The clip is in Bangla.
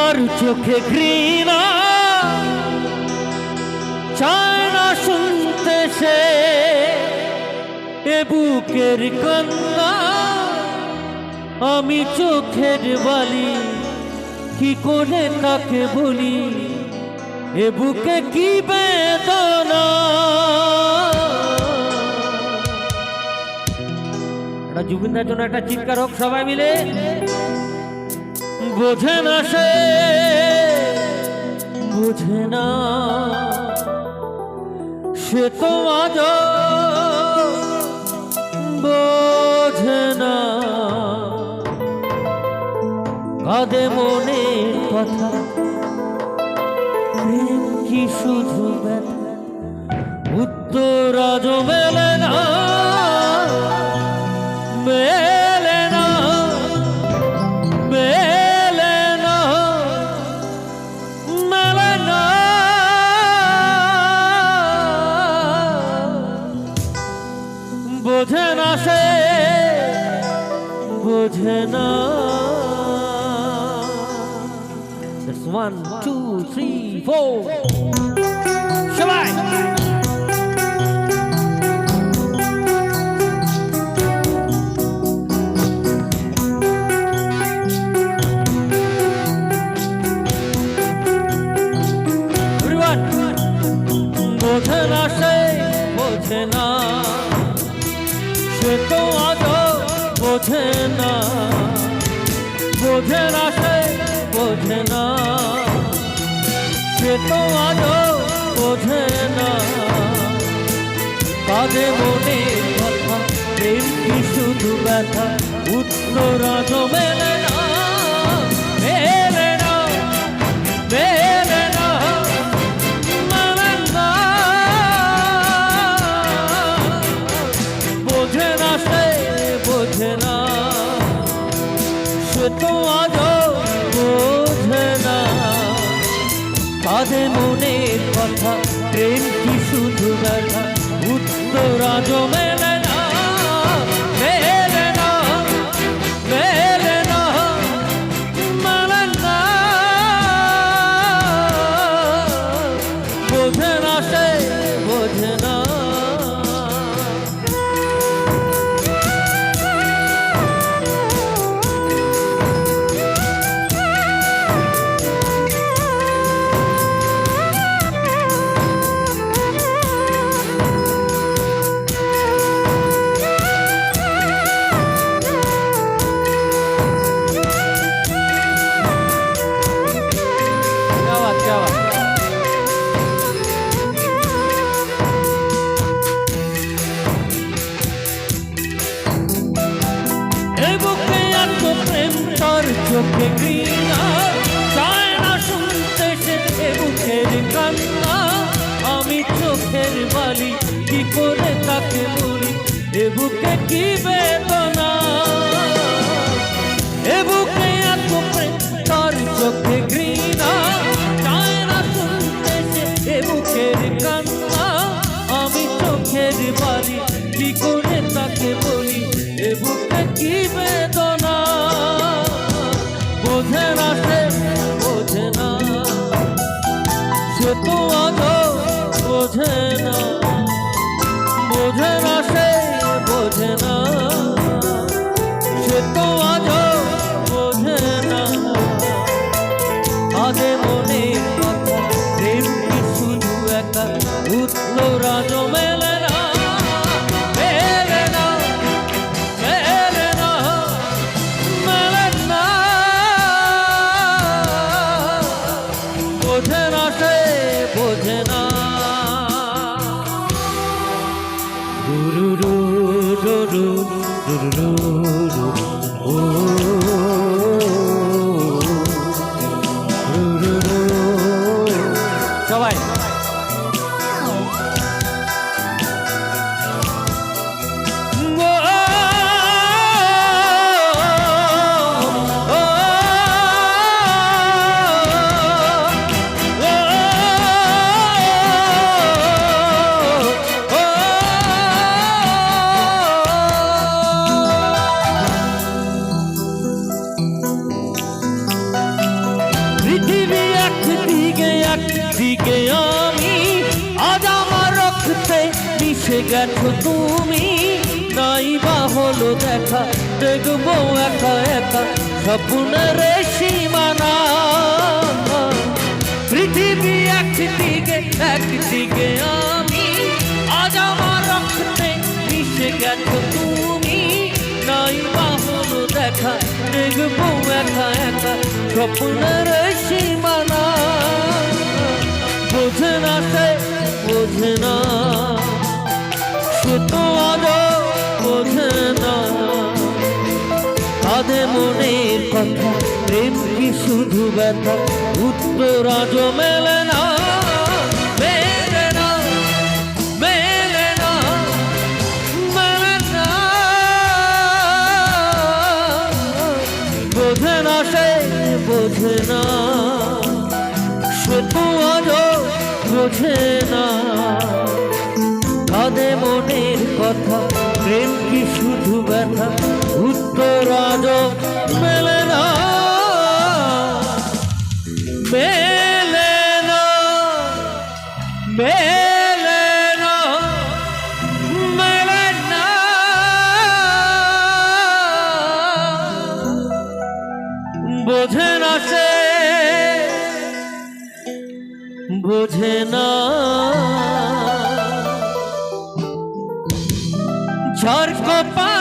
তার চোখে ঘৃণা চায় না শুনতে সে এ বুকের কান্না। আমি চোখের বালি কি করে তাকে বলি এ বুকে কি বেদনা। জুবিনদার জন্য একটা চিৎকার হোক সবাই মিলে। বোঝে না সে বোঝে না সে তো আজ বোঝে না কাঁদে মনের কথা প্রেম কি শুধু ব্যথা উত্তর আজ মেলে না মেলে না মেলে না মেলে না। বোঝে না সে বোঝে না। 1 2 3 4 সবাই বোঝে না সে বোঝে না সে তো আজ বোঝে না বোঝে না সে বোঝে না সে তো আজ বোঝে না কাঁদে মনে কথা প্রেম কি শুধু ব্যথা উত্তর আজ মেলে না মেলে না মেলে না মেলে না। বোঝে না সে বোঝে না সে তো আজ বোঝে না কাঁদে মনের কথা প্রেম কি শুধু ব্যথা উত্তর আজ মেলে না মেলে না মেলে না মেলে না। বোঝে না সে বোঝে না। চোখে ঘৃণা চায় না শুনতে সে বুকের কান্না। আমি চোখের বালি কি করে তাকে বলি এ বুকে কি বেদনা এ বুকে এত প্রেম তার চোখে ঘৃণা চায় না শুনতে সে বুকের কান্না। আমি চোখের বালি কি করে তাকে বলি এ বুকে কি বেদনা। বোঝে না সে বোঝে না সে তো আজ বোঝে না বোঝে না সে বোঝে না সে তো আজ বোঝে না আগে মনে কথা প্রেম কি শুধু একা উত্তর আজ মেলে না মেলে না মেলে না মেলে না। বোঝে না সে বোঝে না। রু রু রু রু রু রু রু ও রু রু সবাই দিকে আমি, আজ আমার রক্তে মিশে গেছো তুমি। নাই বা হলো দেখা, দেখবো একা একা স্বপ্নের সীমানা। পৃথিবী একদিকে একদিকে আমি, আজ আমার রক্তে মিশে গেছো তুমি। নাই বা হলো দেখা, দেখবো একা একা স্বপ্নের সীমানা। বোঝে না সে, বোঝে না সে তো আজও বোঝে না। কাঁদে মনের কথা, প্রেম কি শুধু ব্যথা, উত্তর আজও মেলে না, মেলে না, মেলে না, মেলে না। বোঝে না সে, বোঝে না সে তো আজও বোঝে না। কাঁদে মনের কথা, প্রেম কি শুধু ব্যথা, উত্তর আজও মেলে না, মেলে না, মেলে না, মেলে না। বোঝে না সে, বোঝে না। যার কপালে